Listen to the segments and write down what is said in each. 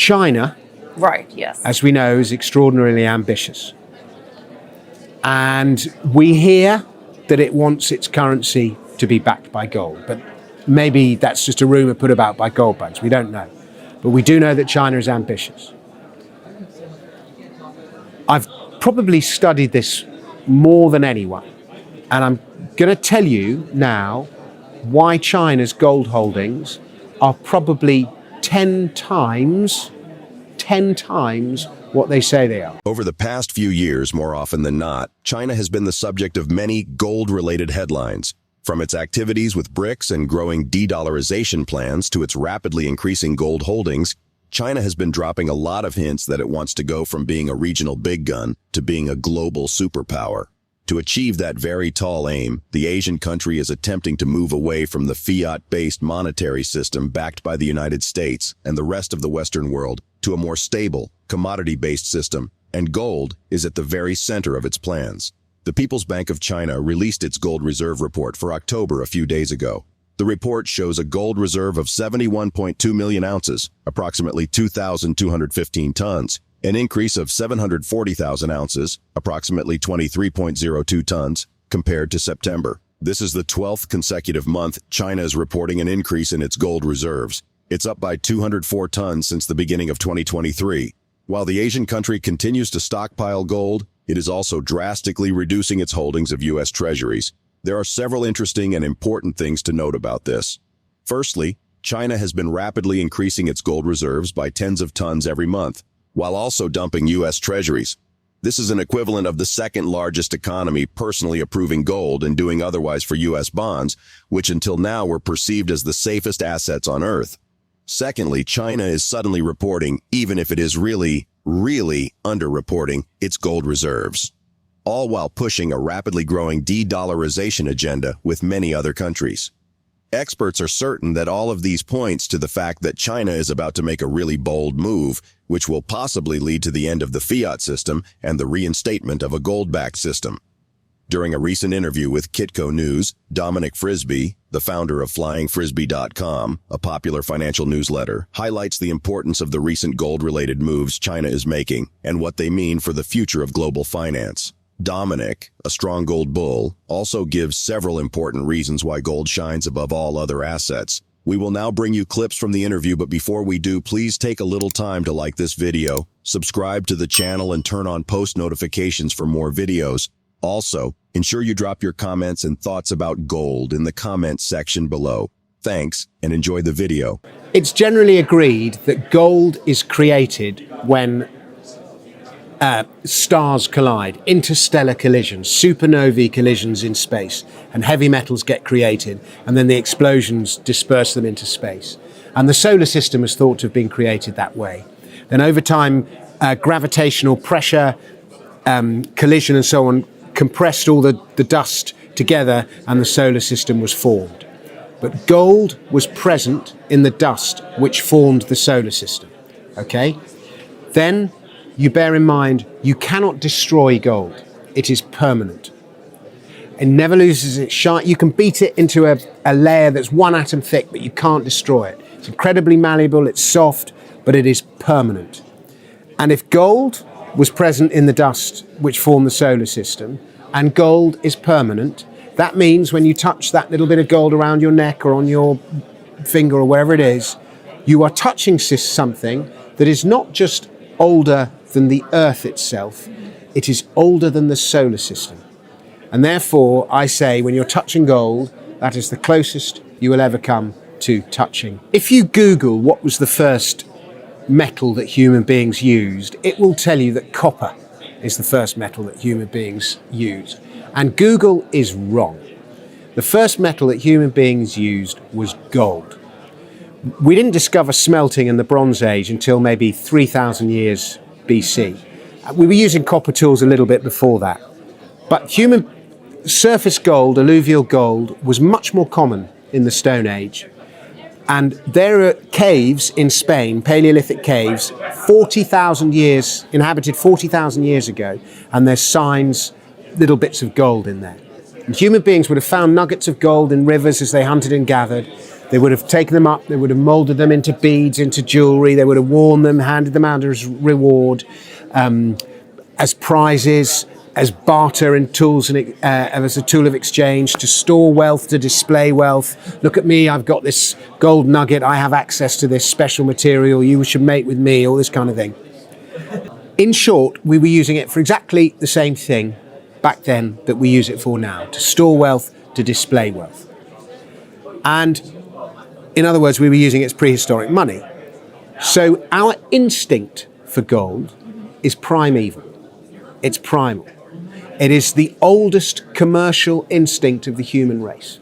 China, Right, yes. as we know, is extraordinarily ambitious. And we hear that it wants its currency to be backed by gold. But maybe that's just a rumor put about by gold bugs. We don't know. But we do know that China is ambitious. I've probably studied this more than anyone. And I'm going to tell you now why China's gold holdings are probably 10 times what they say they are. Over the past few years, more often than not, China has been the subject of many gold-related headlines. From its activities with BRICS and growing de-dollarization plans to its rapidly increasing gold holdings, China has been dropping a lot of hints that it wants to go from being a regional big gun to being a global superpower. To achieve that very tall aim, the Asian country is attempting to move away from the fiat-based monetary system backed by the United States and the rest of the Western world to a more stable, commodity-based system, and gold is at the very center of its plans. The People's Bank of China released its gold reserve report for October a few days ago. The report shows a gold reserve of 71.2 million ounces, approximately 2,215 tons, an increase of 740,000 ounces, approximately 23.02 tons, compared to September. This is the 12th consecutive month China is reporting an increase in its gold reserves. It's up by 204 tons since the beginning of 2023. While the Asian country continues to stockpile gold, it is also drastically reducing its holdings of US Treasuries. There are several interesting and important things to note about this. Firstly, China has been rapidly increasing its gold reserves by tens of tons every month, while also dumping US Treasuries. This is an equivalent of the second largest economy personally approving gold and doing otherwise for US bonds, which until now were perceived as the safest assets on Earth. Secondly, China is suddenly reporting, even if it is really underreporting, its gold reserves, all while pushing a rapidly growing de-dollarization agenda with many other countries. Experts are certain that all of these points to the fact that China is about to make a really bold move, which will possibly lead to the end of the fiat system and the reinstatement of a gold-backed system. During a recent interview with Kitco News, Dominic Frisby, the founder of FlyingFrisby.com, a popular financial newsletter, highlights the importance of the recent gold-related moves China is making and what they mean for the future of global finance. Dominic, a strong gold bull, also gives several important reasons why gold shines above all other assets. We will now bring you clips from the interview, but before we do, please take a little time to like this video, subscribe to the channel, and turn on post notifications for more videos. Also, ensure you drop your comments and thoughts about gold in the comments section below. Thanks, and enjoy the video. It's generally agreed that gold is created when stars collide, interstellar collisions, supernovae collisions in space, and heavy metals get created, and then the explosions disperse them into space. And the solar system is thought to have been created that way. Then over time, gravitational pressure, collision and so on, compressed all the dust together, and the solar system was formed. But gold was present in the dust which formed the solar system. Okay? Then you bear in mind, you cannot destroy gold. It is permanent. It never loses its shine. You can beat it into a layer that's one atom thick, but you can't destroy it. It's incredibly malleable, it's soft, but it is permanent. And if gold was present in the dust which formed the solar system, and gold is permanent, that means when you touch that little bit of gold around your neck or on your finger or wherever it is, you are touching something that is not just older than the Earth itself, it is older than the solar system. And therefore, I say, when you're touching gold, that is the closest you will ever come to touching. If you Google what was the first metal that human beings used, it will tell you that copper is the first metal that human beings used. And Google is wrong. The first metal that human beings used was gold. We didn't discover smelting in the Bronze Age until maybe 3,000 years BC. We were using copper tools a little bit before that. But human surface gold, alluvial gold, was much more common in the Stone Age. And there are caves in Spain, Paleolithic caves, 40,000 years, inhabited 40,000 years ago, and there's signs, little bits of gold in there. And human beings would have found nuggets of gold in rivers as they hunted and gathered. They would have taken them up, they would have moulded them into beads, into jewellery, they would have worn them, handed them out as reward, as prizes, as barter and tools, and as a tool of exchange, to store wealth, to display wealth. Look at me, I've got this gold nugget, I have access to this special material, you should mate with me, all this kind of thing. In short, we were using it for exactly the same thing back then that we use it for now, to store wealth, to display wealth. And in other words, we were using it as prehistoric money. So our instinct for gold is primeval. It's primal. It is the oldest commercial instinct of the human race.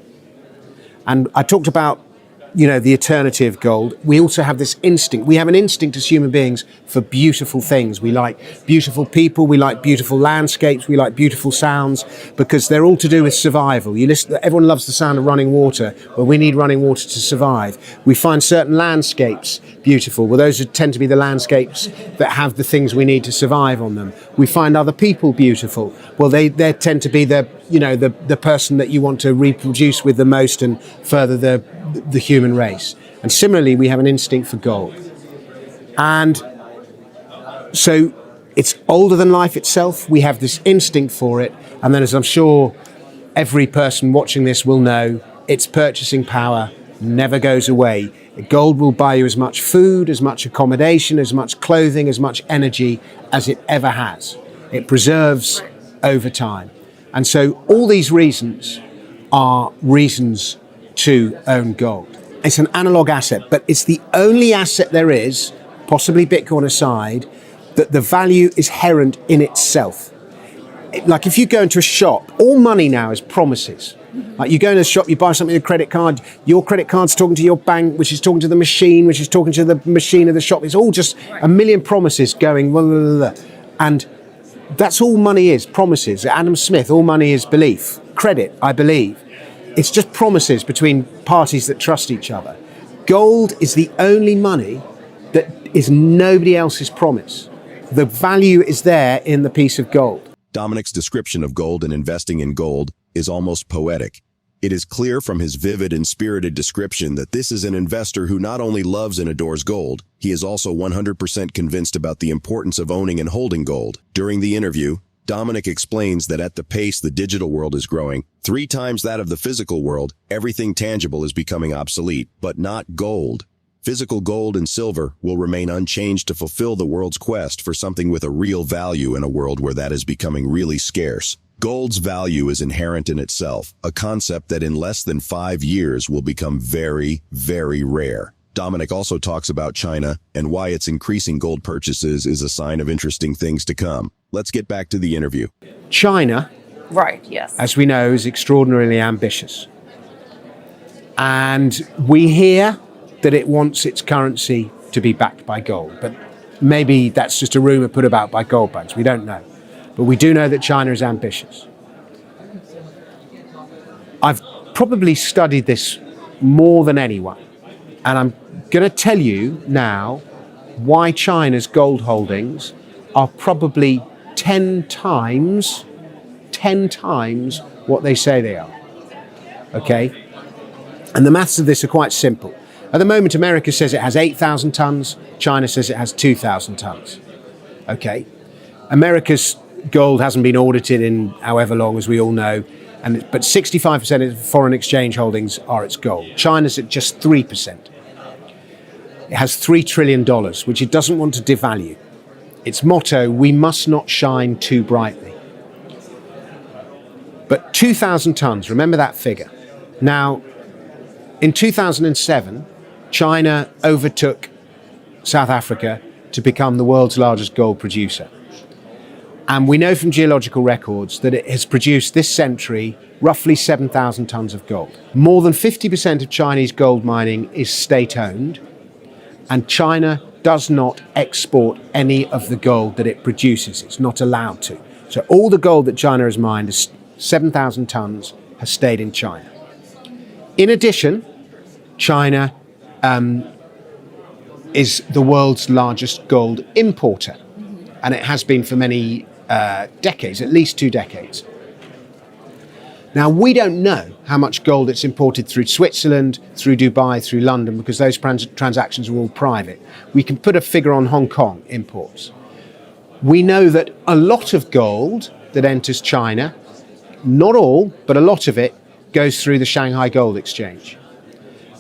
And I talked about, the eternity of gold. We also have this instinct. We have an instinct as human beings for beautiful things. We like beautiful people. We like beautiful landscapes. We like beautiful sounds, because they're all to do with survival. Everyone loves the sound of running water. Well, we need running water to survive. We find certain landscapes beautiful. Well, those tend to be the landscapes that have the things we need to survive on them. We find other people beautiful. Well, they tend to be the person that you want to reproduce with the most and further the human race. And similarly, we have an instinct for gold. And so it's older than life itself. We have this instinct for it. And then, as I'm sure every person watching this will know, its purchasing power never goes away. Gold will buy you as much food, as much accommodation, as much clothing, as much energy as it ever has. It preserves over time. And so all these reasons are reasons to own gold. It's an analog asset, but it's the only asset there is, possibly Bitcoin aside, that the value is inherent in itself. Like if you go into a shop, all money now is promises. Like you go into a shop, you buy something with a credit card, your credit card's talking to your bank, which is talking to the machine, which is talking to the machine of the shop. It's all just a million promises going, blah, blah, blah, blah. And that's all money is, promises. Adam Smith, all money is belief, credit, I believe. It's just promises between parties that trust each other. Gold is the only money that is nobody else's promise. The value is there in the piece of gold. Dominic's description of gold and investing in gold is almost poetic. It is clear from his vivid and spirited description that this is an investor who not only loves and adores gold, he is also 100% convinced about the importance of owning and holding gold. During the interview, Dominic explains that at the pace the digital world is growing, 3 times that of the physical world, everything tangible is becoming obsolete, but not gold. Physical gold and silver will remain unchanged to fulfill the world's quest for something with a real value in a world where that is becoming really scarce. Gold's value is inherent in itself, a concept that in less than 5 years will become very, very rare. Dominic also talks about China and why its increasing gold purchases is a sign of interesting things to come. Let's get back to the interview. China, right, yes, as we know, is extraordinarily ambitious. And we hear that it wants its currency to be backed by gold. But maybe that's just a rumor put about by gold banks. We don't know. But we do know that China is ambitious. I've probably studied this more than anyone. And I'm going to tell you now why China's gold holdings are probably 10 times what they say they are. Okay? And the maths of this are quite simple. At the moment, America says it has 8,000 tons. China says it has 2,000 tons. Okay? America's gold hasn't been audited in however long, as we all know. But 65% of foreign exchange holdings are its gold. China's at just 3%. It has $3 trillion, which it doesn't want to devalue. Its motto, we must not shine too brightly. But 2,000 tons, remember that figure. Now, in 2007, China overtook South Africa to become the world's largest gold producer. And we know from geological records that it has produced this century roughly 7,000 tons of gold. More than 50% of Chinese gold mining is state-owned, and China does not export any of the gold that it produces. It's not allowed to. So all the gold that China has mined, is 7,000 tons, has stayed in China. In addition, China is the world's largest gold importer, and it has been for many decades, at least 2 decades. Now, we don't know how much gold it's imported through Switzerland, through Dubai, through London, because those transactions are all private. We can put a figure on Hong Kong imports. We know that a lot of gold that enters China, not all, but a lot of it, goes through the Shanghai Gold Exchange.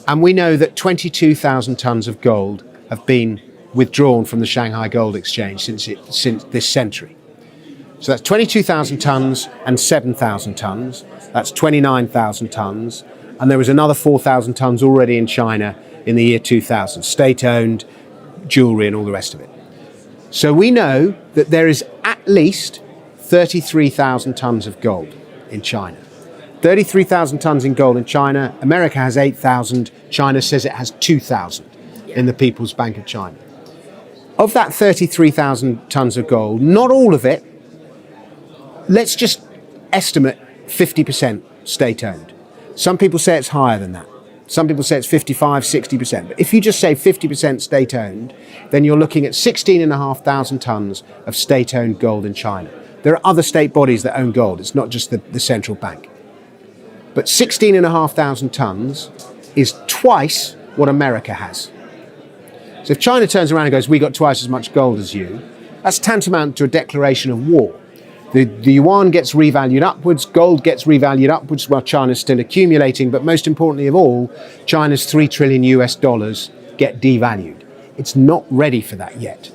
And we know that 22,000 tons of gold have been withdrawn from the Shanghai Gold Exchange since this century. So that's 22,000 tons and 7,000 tons. That's 29,000 tons. And there was another 4,000 tons already in China in the year 2000, state-owned jewelry and all the rest of it. So we know that there is at least 33,000 tons of gold in China. 33,000 tons in gold in China. America has 8,000. China says it has 2,000 in the People's Bank of China. Of that 33,000 tons of gold, not all of it, let's just estimate 50% state-owned. Some people say it's higher than that. Some people say it's 55, 60%. But if you just say 50% state-owned, then you're looking at 16,500 tons of state-owned gold in China. There are other state bodies that own gold. It's not just the central bank. But 16,500 tons is twice what America has. So if China turns around and goes, we got twice as much gold as you, that's tantamount to a declaration of war. The yuan gets revalued upwards, gold gets revalued upwards while China's still accumulating, but most importantly of all, China's 3 trillion US dollars get devalued. It's not ready for that yet.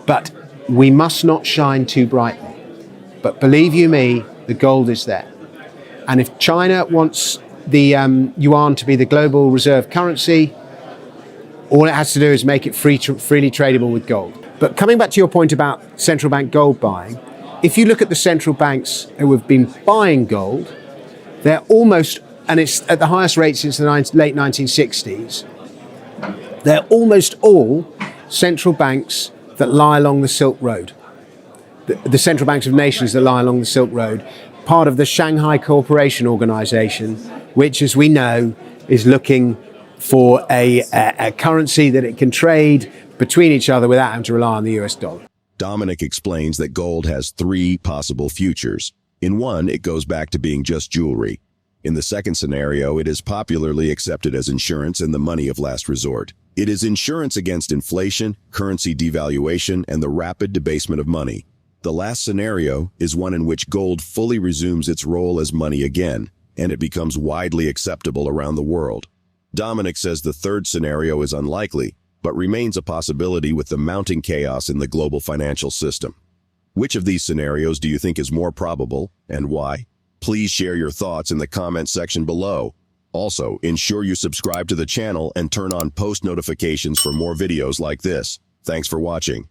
But we must not shine too brightly. But believe you me, the gold is there. And if China wants the yuan to be the global reserve currency, all it has to do is make it freely tradable with gold. But coming back to your point about central bank gold buying, if you look at the central banks who have been buying gold, they're almost, and it's at the highest rate since the late 1960s, they're almost all central banks that lie along the Silk Road. The central banks of nations that lie along the Silk Road, part of the Shanghai Cooperation Organization, which, as we know, is looking for a currency that it can trade between each other without having to rely on the US dollar. Dominic explains that gold has 3 possible futures. In one, it goes back to being just jewelry. In the second scenario, it is popularly accepted as insurance and the money of last resort. It is insurance against inflation, currency devaluation, and the rapid debasement of money. The last scenario is one in which gold fully resumes its role as money again, and it becomes widely acceptable around the world. Dominic says the third scenario is unlikely, but remains a possibility with the mounting chaos in the global financial system. Which of these scenarios do you think is more probable, and why? Please share your thoughts in the comment section below. Also, ensure you subscribe to the channel and turn on post notifications for more videos like this. Thanks for watching.